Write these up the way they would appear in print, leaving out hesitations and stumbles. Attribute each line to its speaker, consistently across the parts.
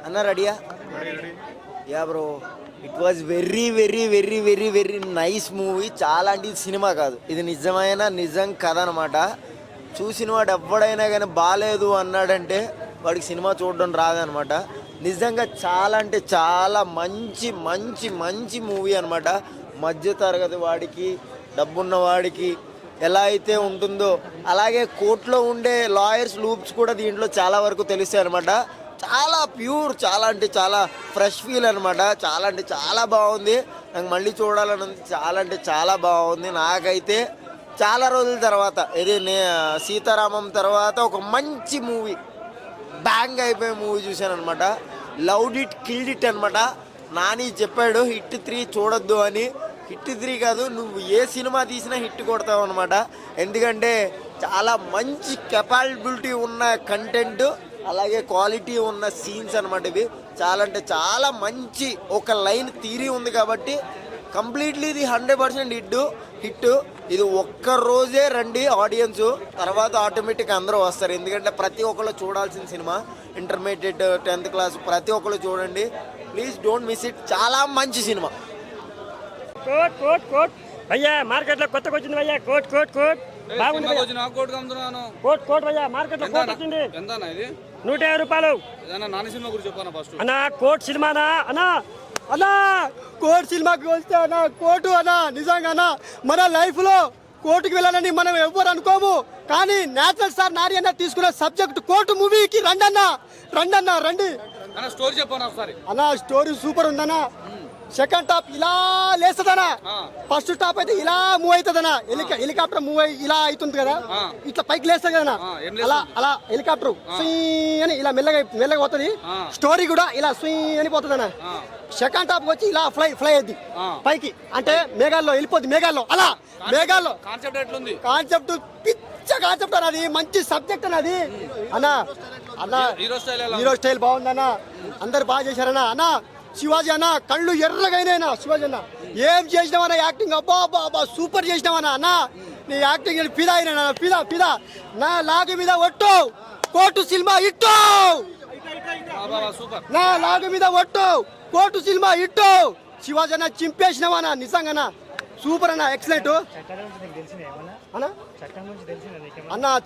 Speaker 1: అన్న రెడీయా? Yeah bro, it was very very very very very nice movie. చాలా అంటే ఇది సినిమా కాదు, ఇది నిజం కథ అనమాట. చూసిన వాడు ఎవడైనా కానీ బాగాలేదు అన్నాడంటే వాడికి సినిమా చూడడం రాదనమాట. నిజంగా చాలా అంటే చాలా మంచి మంచి మంచి మూవీ అనమాట. మధ్య తరగతి వాడికి, డబ్బున్న వాడికి ఎలా అయితే ఉంటుందో అలాగే కోర్టులో ఉండే లాయర్స్ లూప్స్ కూడా దీంట్లో చాలా వరకు తెలుస్తాయి అనమాట. చాలా ప్యూర్, చాలా అంటే చాలా ఫ్రెష్ ఫీల్ అనమాట. చాలా అంటే చాలా బాగుంది. నాకు మళ్ళీ చూడాలని ఉంది. చాలా అంటే చాలా బాగుంది. నాకైతే చాలా రోజుల తర్వాత ఇది సీతారామం తర్వాత ఒక మంచి మూవీ, బ్యాంగ్ అయిపోయే మూవీ చూశాను అనమాట. లవ్డ్ ఇట్, కిల్డ్ ఇట్ అనమాట. నాని చెప్పాడు హిట్ 3 చూడొద్దు అని. హిట్ 3 కాదు, నువ్వు ఏ సినిమా తీసినా హిట్ కొడతావు అనమాట. ఎందుకంటే చాలా మంచి కెపాబిలిటీ ఉన్న కంటెంట్, అలాగే క్వాలిటీ ఉన్న సీన్స్ అనమాట. ఇవి చాలా అంటే చాలా మంచి ఒక లైన్ థీరీ ఉంది కాబట్టి కంప్లీట్లీ ఇది 100% హిట్. ఇది ఒక్క రోజే రండి ఆడియన్స్, తర్వాత ఆటోమేటిక్ అందరూ వస్తారు. ఎందుకంటే ప్రతి ఒక్కళ్ళు చూడాల్సిన సినిమా. ఇంటర్మీడియట్, 10th క్లాస్ ప్రతి ఒక్కళ్ళు చూడండి, ప్లీజ్ డోంట్ మిస్ ఇట్. చాలా మంచి సినిమా.
Speaker 2: కోట్ కోట్ కోట్ భయ్యా, మార్కెట్ లో కొత్తగా వచ్చింది భయ్యా. కోట్ కోట్ కోట్ బాగుంది. కోట్ కోట్ భయ్యా, మార్కెట్ లో కోట్ వచ్చింది. 150 రూపాయలు. అన్నా కోట్ సినిమానా అన్నా? అన్నా కోర్టు సినిమాకి వస్తే అన్న, కోర్టు అన్న నిజంగా అన్న మన లైఫ్ లో కోర్టుకి వెళ్ళాలని మనం ఎవ్వరు అనుకోము. కానీ నేచురల్ స్టార్ నాని అన్న తీసుకున్న సబ్జెక్ట్ కోర్టు మూవీకి రండి అన్న, రండి అన్న. స్టోరీ సూపర్ ఉందన్న. సెకండ్ టాప్ ఇలా లేస్తుందనా, ఫస్ట్ టాప్ అయితే ఇలా మూవ్ అవుతుందనా. హెలికాప్టర్ మూవ్ అయ్యి ఇలా అవుతుంది కదా, ఇట్లా పైకి లేస్తుంది కదా అలా హెలికాప్టర్ అని ఇలా మెల్లగా పోతుంది. స్టోరీ కూడా ఇలా అని పోతుందనా. సెకండ్ టాప్ వచ్చి ఇలా ఫ్లై అయింది పైకి, అంటే మేఘాల్లో వెళ్ళిపోద్ది. అలా మేఘాల్లో కాన్సెప్ట్ పిచ్చ కాన్సెప్ట్ అన్నది, మంచి సబ్జెక్ట్ అన్నది అన్న. హీరో స్టైల్ బాగుందన్న, అందరు బాగా చేశారన్నా. అన్న శివాజీ అన్న కళ్ళు ఎర్రగైనా. శివాజీ అన్న ఏం చేసినావన్నా యాక్టింగ్, అబ్బా సూపర్ చేసినావన్నా. అన్న నీ యాక్టింగ్ ఫిదా అయినా, ఫిదా నా లాగు మీద ఒట్టు. కోర్టు సినిమా ఇట్టు, నా లాగు మీద ఒట్టు. కోర్టు సినిమా ఇట్టు. శివాజీ అన్న చింపేసినావన్నా, నిజంగా సూపర్ అన్న, ఎక్సలెంట్ అన్న.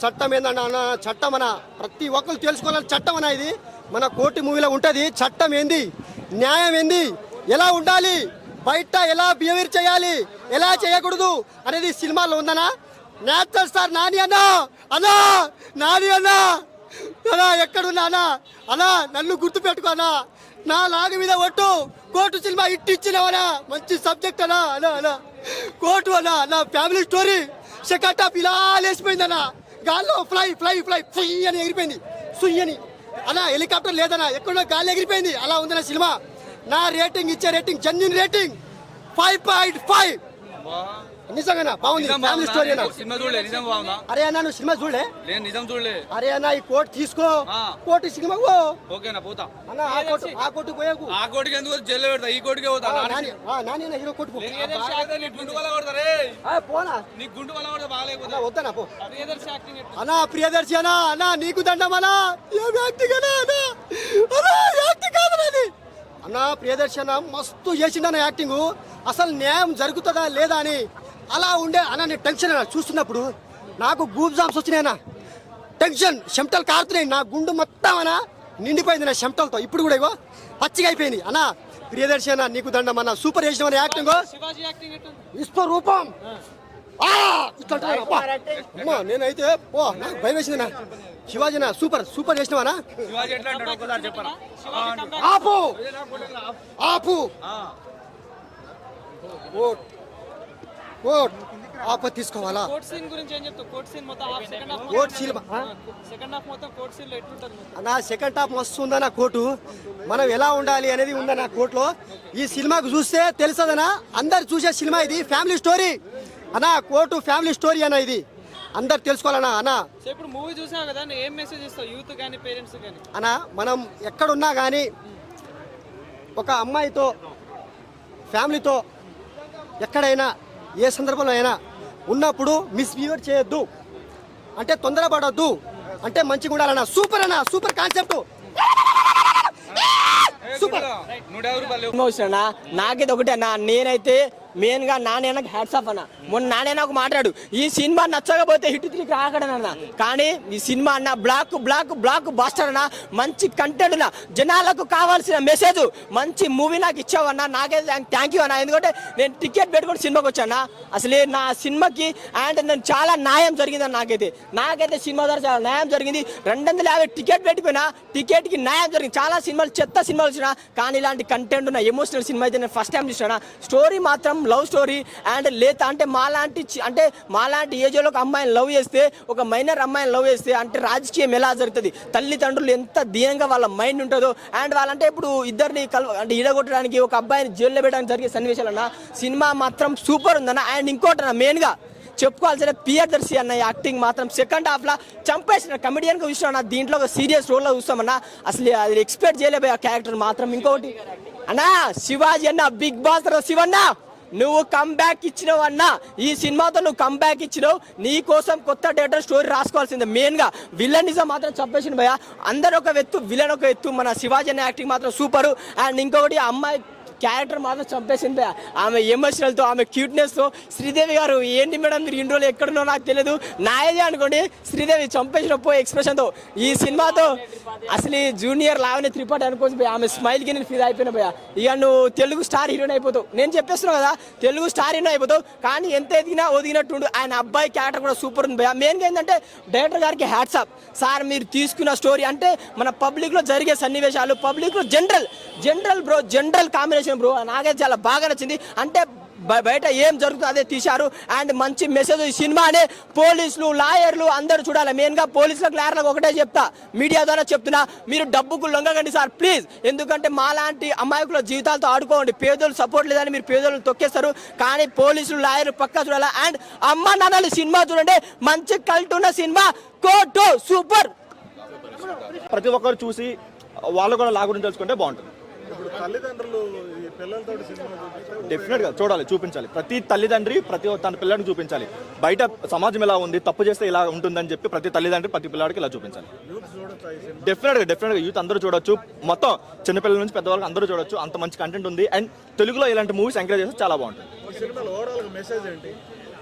Speaker 2: చట్టం ఏందన్న అన్న, చట్టం అన్న ప్రతి ఒక్కరు తెలుసుకోవాలని చట్టం అన్న. ఇది మన కోర్టు మూవీలో ఉంటుంది. చట్టం ఏంది, న్యాయం ఏంది, ఎలా ఉండాలి, బయట ఎలా బిహేవియర్ చేయాలి, ఎలా చేయకూడదు అనేది సినిమాలో ఉందనా. నేచురల్ స్టార్ నాని అన్నా ఎక్కడున్నా అన్నా నన్ను గుర్తు పెట్టుకోనా. నా లాగు మీద ఒట్టు. కోర్టు సినిమా ఇచ్చినవనా, మంచి సబ్జెక్ట్ అన్నా. కోర్టు అన్నా ఫ్యామిలీ స్టోరీ. సెకండ్ టాప్ ఇలా లేచిపోయిందన్నా, గాల్లో ఫ్లై అని ఎగిరిపోయింది. సుయ్యని అలా హెలికాప్టర్ లేదన్నా, ఎక్కడో గాలి ఎగిరిపోయింది. అలా ఉందన్న సినిమా. నా రేటింగ్ ఇచ్చే రేటింగ్ జెన్యూన్ రేటింగ్ 5.5. నిజంగా బాగుంది. ఫ్యామిలీ స్టోరీ అన్న. అరే అన్న నువ్వు సినిమా చూడలే? అరే అన్న ఈ కోట్ తీసుకో, కోటి సినిమా అన్న. ఆ కోర్టు పోయాకు,
Speaker 3: ఈ కోటికే పోతా.
Speaker 1: హీరో కోర్టు వద్దనా పో అన్న. ప్రియదర్శి అన్న నీకు దండమన్నా. యాక్టింగ్ అన్న, ప్రియదర్శి అన్న మస్తు చేసిండన్న యాక్టింగ్. అసలు న్యాయం జరుగుతుందా లేదా అని అలా ఉండే అన్న. నేను టెన్షన్ అన్న చూస్తున్నప్పుడు నాకు గూప్ జామ్స్ వచ్చినాయన్న. టెన్షన్, చెమటలు కారుతున్నాయి. నా గుండు మొత్తం అన్న నిండిపోయింది నా చెమటలతో. ఇప్పుడు కూడా ఇగో పచ్చిగా అయిపోయింది అన్న. ప్రియదర్శి అన్న నీకు దండం అన్న, సూపర్ చేసినామన్న యాక్టింగ్. విశ్వరూపం అమ్మా, నేనైతే ఓ నాకు భయం వేసిందన్నా. శివాజీనా సూపర్ చేసినావనా. ఆపు ఆపు తీసుకోవాలా. అన్నా సెకండ్ హాఫ్ వస్తుందన్నా. కోర్టు మనం ఎలా ఉండాలి అనేది ఉందన్నా కోర్టులో. ఈ సినిమాకు చూస్తే తెలుసదనా, అందరు చూసే సినిమా ఇది. ఫ్యామిలీ స్టోరీ అన్నా, కోర్టు ఫ్యామిలీ స్టోరీ అన్న. ఇది అందరు తెలుసుకోవాలన్నా. అన్న
Speaker 3: ఇప్పుడు మూవీ చూసావు కదా, ఏం మెసేజ్ ఇస్తావు యూత్ కానీ పేరెంట్స్ కానీ?
Speaker 1: అన్న మనం ఎక్కడున్నా కానీ ఒక అమ్మాయితో, ఫ్యామిలీతో ఎక్కడైనా ఏ సందర్భంలో అయినా ఉన్నప్పుడు మిస్బిహేవ్ చేయొద్దు, అంటే తొందరపడొద్దు, అంటే మంచిగా ఉండాలన్న. సూపర్ అన్న, సూపర్ కాన్సెప్ట్.
Speaker 4: సినిమా వచ్చినా నాకైతే ఒకటే అన్న, నేనైతే మెయిన్ గా నానేనకు హ్యాట్స్ ఆఫ్ అన్న. మొన్న నానే నాకు మాట్లాడు ఈ సినిమా నచ్చకపోతే హిట్ 3 రాకడనన్న, కానీ ఈ సినిమా అన్న బ్లాక్ బ్లాక్ బ్లాక్ బాస్టర్ అన్న, మంచి కంటెంట్ అన్న, జనాలకు కావాల్సిన మెసేజ్ మంచి మూవీ నాకు ఇచ్చావన్నా. నాకైతే థ్యాంక్ యూ అన్న. ఎందుకంటే నేను టికెట్ పెట్టుకుని సినిమాకి వచ్చాను. అసలు నా సినిమాకి అండ్ నేను చాలా న్యాయం జరిగిందన్న. నాకైతే సినిమా ద్వారా చాలా న్యాయం జరిగింది. 250 టికెట్ పెట్టిపోయినా టికెట్కి న్యాయం జరిగింది. చాలా సినిమాలు చెత్త సినిమాలు వచ్చినా కానీ ఇలాంటి కంటెంట్ ఉన్న ఎమోషనల్ సినిమా అయితే నేను ఫస్ట్ టైం చూసాను. స్టోరీ మాత్రం లవ్ స్టోరీ అండ్ లేదా అంటే మాలాంటి ఏజ్లో ఒక అమ్మాయిని లవ్ చేస్తే, ఒక మైనర్ అమ్మాయిని లవ్ చేస్తే అంటే రాజకీయం ఎలా జరుగుతుంది, తల్లిదండ్రులు ఎంత దీనంగా వాళ్ళ మైండ్ ఉంటుందో, అండ్ వాళ్ళంటే ఇప్పుడు ఇద్దరిని అంటే ఈడగొట్టడానికి ఒక అబ్బాయిని జైల్లో పెట్టడానికి జరిగే సన్నివేశాలన్న సినిమా మాత్రం సూపర్ ఉందన్న. అండ్ ఇంకోటి మెయిన్గా చెప్పుకోవాల్సిన ప్రియదర్శి అన్న యాక్టింగ్ మాత్రం సెకండ్ హాఫ్ లా చంపేసిన కమెడియన్గా చూసినా, దీంట్లో ఒక సీరియస్ రోల్లో చూస్తామన్నా. అసలు అది ఎక్స్పెక్ట్ చేయలేకపోయి ఆ క్యారెక్టర్ మాత్రం. ఇంకొకటి అన్నా, శివాజీ అన్న బిగ్ బాస్ శివన్న నువ్వు కమ్బ్యాక్ ఇచ్చినావు అన్న. ఈ సినిమాతో నువ్వు కమ్బ్యాక్ ఇచ్చినావు. నీ కోసం కొత్త డేటర్ స్టోరీ రాసుకోవాల్సిందే. మెయిన్ గా విలనిజం మాత్రం చంపేసిన భయ. అందరు ఒక ఎత్తు, విలన్ ఒక ఎత్తు. మన శివాజీ అనే యాక్టింగ్ మాత్రం సూపర్. అండ్ ఇంకొకటి అమ్మాయి క్యారెక్టర్ మాత్రం చంపేసింది. ఆమె ఎమోషనల్తో, ఆమె క్యూట్నెస్తో. శ్రీదేవి గారు ఏంటి మేడం మీరు ఇన్ని రోజులు ఎక్కడున్నో నాకు తెలియదు, నాయదే అనుకోండి. శ్రీదేవి చంపేసిన ఎక్స్ప్రెషన్తో ఈ సినిమాతో అసలు ఈ జూనియర్ లావణ్య త్రిపాఠి అనుకోవచ్చు భయ. ఆమె స్మైల్కి నేను ఫీల్ అయిపోయినా భయ. ఇక నువ్వు తెలుగు స్టార్ హీరోయిన్ అయిపోతావు. నేను చెప్పేస్తున్నావు కదా తెలుగు స్టార్ హీరోయిన్ అయిపోతావు. కానీ ఎంత ఎదిగినా ఒదిగినట్టుండు. ఆయన అబ్బాయి క్యారెక్టర్ కూడా సూపర్ ఉంది భయ. మెయిన్గా ఏంటంటే డైరెక్టర్ గారికి హ్యాట్స్ ఆఫ్ సార్. మీరు తీసుకున్న స్టోరీ అంటే మన పబ్లిక్లో జరిగే సన్నివేశాలు, పబ్లిక్లో general bro, general combination bro నాకైతే చాలా బాగా నచ్చింది. అంటే బయట ఏం జరుగుతుందో అదే తీశారు. అండ్ మంచి మెసేజ్ ఈ సినిమానే పోలీసులు, లాయర్లు అందరూ చూడాలి. మెయిన్గా పోలీసులకు, లాయర్లకు ఒకటే చెప్తా, మీడియా ద్వారా చెప్తున్నా, మీరు డబ్బుకు లొంగకండి సార్ ప్లీజ్. ఎందుకంటే మాలాంటి అమాయకుల జీవితాలతో ఆడుకోండి. పేదోళ్ళు సపోర్ట్ లేదని మీరు పేదోళ్ళు తొక్కేస్తారు. కానీ పోలీసులు, లాయర్లు పక్కా చూడాలి. అండ్ అమ్మ నాన్నలు సినిమా చూడండి, మంచి కల్ట్ ఉన్న సినిమా కోర్టు సూపర్.
Speaker 5: ప్రతి ఒక్కరు చూసి వాళ్ళు కూడా లా గురించి తెలుసుకుంటే బాగుంటుంది. డెఫినెట్ గా చూడాలి, చూపించాలి. ప్రతి తల్లిదండ్రి తన పిల్లడికి చూపించాలి. బయట సమాజం ఎలా ఉంది, తప్పు చేస్తే ఇలా ఉంటుందని చెప్పి ప్రతి తల్లిదండ్రి ప్రతి పిల్లడికి ఇలా చూపించాలి. డెఫినెట్ గా యూత్ అందరూ చూడొచ్చు. మొత్తం చిన్నపిల్లల నుంచి పెద్దవాళ్ళకి అందరూ చూడొచ్చు. అంత మంచి కంటెంట్ ఉంది. అండ్ తెలుగులో ఇలాంటి మూవీస్ ఎంకరేజ్ చేస్తే చాలా బాగుంటుంది.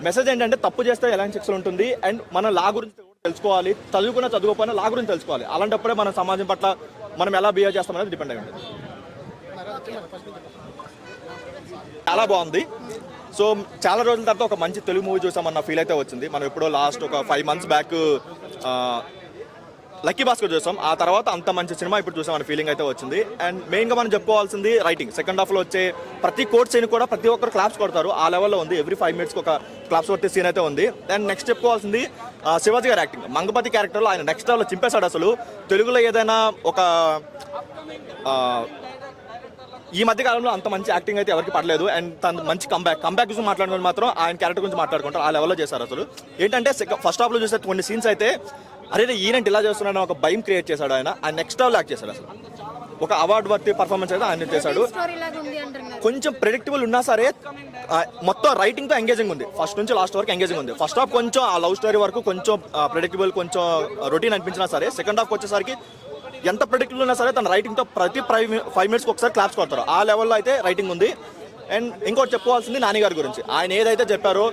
Speaker 5: మెసేజ్ ఏంటంటే తప్పు చేస్తే ఎలాంటి శిక్షలు ఉంటుంది, అండ్ మన లా గురించి తెలుసుకోవాలి. చదువుకోకపోయినా లా గురించి తెలుసుకోవాలి. అలాంటప్పుడే మన సమాజం పట్ల మనం ఎలా బిహేవ్ చేస్తామనేది డిపెండ్ అయి ఉంటుంది. చాలా బాగుంది. సో చాలా రోజుల తర్వాత ఒక మంచి తెలుగు మూవీ చూసామన్న ఫీల్ అయితే వచ్చింది. మనం ఎప్పుడో లాస్ట్ ఒక 5 months బ్యాక్ లక్కీ భాస్కర్ చూసాం. ఆ తర్వాత అంత మంచి సినిమా ఇప్పుడు చూసామన్న ఫీలింగ్ అయితే వచ్చింది. అండ్ మెయిన్గా మనం చెప్పుకోవాల్సింది రైటింగ్. సెకండ్ హాఫ్లో వచ్చే ప్రతి కోట్ సీన్ కూడా ప్రతి ఒక్కరు క్లాప్స్ కొడతారు. ఆ లెవెల్లో ఉంది. ఎవ్రీ 5 minutes ఒక క్లాప్స్ కొట్టే సీన్ అయితే ఉంది. అండ్ నెక్స్ట్ చెప్పుకోవాల్సింది శివాజీ గారి యాక్టింగ్. మంగపతి క్యారెక్టర్లో ఆయన నెక్స్ట్ లెవెల్లో చింపేశాడు. అసలు తెలుగులో ఏదైనా ఒక ఈ మధ్య కాలంలో అంత మంచి యాక్టింగ్ అయితే ఎవరికి పడలేదు. అండ్ తను మంచి కంబ్యాక్ గురించి మాట్లాడుకుని మాత్రం ఆయన క్యారెక్టర్ గురించి మాట్లాడుకుంటారు. ఆ లెవెల్లో చేశారు. అసలు ఏంటంటే ఫస్ట్ హాఫ్లో చూసే కొన్ని సీన్స్ అయితే అరే ఈయనంటే ఇలా చేస్తున్నాడు ఒక భయం క్రియేట్ చేశాడు. ఆయన నెక్స్ట్ లెవెల్ యాక్ట్ చేశాడు. అసలు ఒక అవార్డు వర్తి పర్ఫార్మెన్స్ అయితే ఆయన చేశాడు. కొంచెం ప్రెడిక్టబుల్ ఉన్నా సరే మొత్తం రైటింగ్తో ఎంగేజింగ్ ఉంది. ఫస్ట్ నుంచి లాస్ట్ వరకు ఎంగేజింగ్ ఉంది. ఫస్ట్ హాఫ్ కొంచెం ఆ లవ్ స్టోరీ వరకు కొంచెం ప్రెడిక్టబుల్, కొంచెం రొటీన్ అనిపించినా సరే సెకండ్ హాఫ్ వచ్చేసరికి ఎంత ప్రెడిక్టబుల్ ఉన్నా సరే తన రైటింగ్తో ప్రతి 5 minutes ఒకసారి క్లాప్స్ కొడతారు. ఆ లెవెల్లో అయితే రైటింగ్ ఉంది. అండ్ ఇంకోటి చెప్పుకోవాల్సింది నాని గారి గురించి. ఆయన ఏదైతే చెప్పారో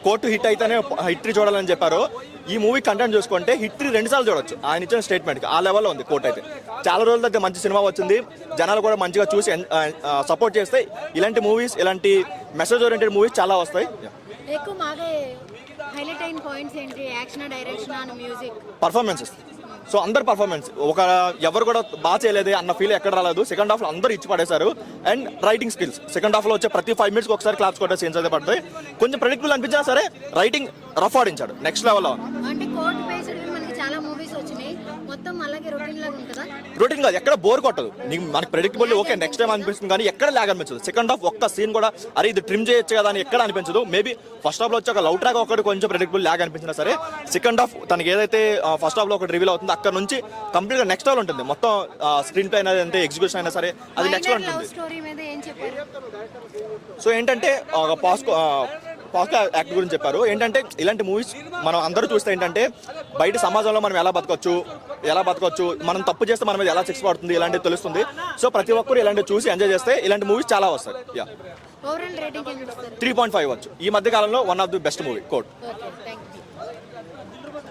Speaker 5: కోర్టు హిట్ అయితేనే హిట్రీ చూడాలని చెప్పారో, ఈ మూవీ కంటెంట్ చూసుకుంటే హిట్రీ 2 సార్లు చూడొచ్చు. ఆయన ఇచ్చిన స్టేట్మెంట్కి ఆ లెవెల్లో ఉంది కోర్టు అయితే. చాలా రోజుల దగ్గర మంచి సినిమా వచ్చింది. జనాలు కూడా మంచిగా చూసి సపోర్ట్ చేస్తే ఇలాంటి మూవీస్, ఇలాంటి మెసేజ్ ఓరియంటెడ్ మూవీస్ చాలా వస్తాయి. పర్ఫార్మెన్సెస్. సో అందరు పర్ఫార్మెన్స్ ఎవరు కూడా బాగా చేయలేదు అన్న ఫీల్ ఎక్కడ రాలేదు. సెకండ్ హాఫ్లో అందరూ ఇచ్చి పడేశారు. అండ్ రైటింగ్ స్కిల్స్ సెకండ్ హాఫ్లో వచ్చే ప్రతి 5 minutes ఒకసారి క్లాప్స్ కొట్టే సీన్స్ అయితే పడతాయి. కొంచెం ప్రెడిక్టబుల్ అనిపించినా సరే రైటింగ్ రఫ్ ఆడించాడు నెక్స్ట్ లెవెల్లో. రొటీన్ కాదు, ఎక్కడ బోర్ కొట్టదు. మనకి ప్రెడిక్టబుల్ ఓకే నెక్స్ట్ టైం అనిపిస్తుంది, కానీ ఎక్కడ లాగ్ అనిపించదు. సెకండ్ హాఫ్ ఒక్క సీన్ కూడా అరే ఇది ట్రిమ్ చేయొచ్చు కదా అని ఎక్కడ అనిపించదు. మేబీ ఫస్ట్ హాఫ్లో వచ్చి ఒక లవ్ ట్రాక్ ఒకటి కొంచెం ప్రెడిక్టబుల్ లాగ్ అనిపించినా సరే సెకండ్ హాఫ్ తనకి ఏదైతే ఫస్ట్ హాఫ్లో ఒకటి రివీల్ అవుతుంది అక్కడ నుంచి కంప్లీట్గా నెక్స్ట్ లెవెల్ ఉంటుంది. మొత్తం స్క్రీన్ ప్లే అయినా అంటే ఎగ్జిక్యూషన్ అయినా సరే అది నెక్స్ట్ ఉంటుంది. సో ఏంటంటే పాజిటివ్ యాక్ట్ గురించి చెప్పారు. ఏంటంటే ఇలాంటి మూవీస్ మనం అందరూ చూస్తే ఏంటంటే బయట సమాజంలో మనం ఎలా బతకొచ్చు, మనం తప్పు చేస్తే మన మీద ఎలా శిక్ష పడుతుంది ఇలాంటివి తెలుస్తుంది. సో ప్రతి ఒక్కరు ఇలాంటివి చూసి ఎంజాయ్ చేస్తే ఇలాంటి మూవీస్ చాలా వస్తాయి. యా,
Speaker 6: ఓవరాల్ రేటింగ్ ఎంత ఇస్తారు?
Speaker 5: 3.5 వచ్చు. ఈ మధ్య కాలంలో one of the best movie code.
Speaker 6: Okay, thank you.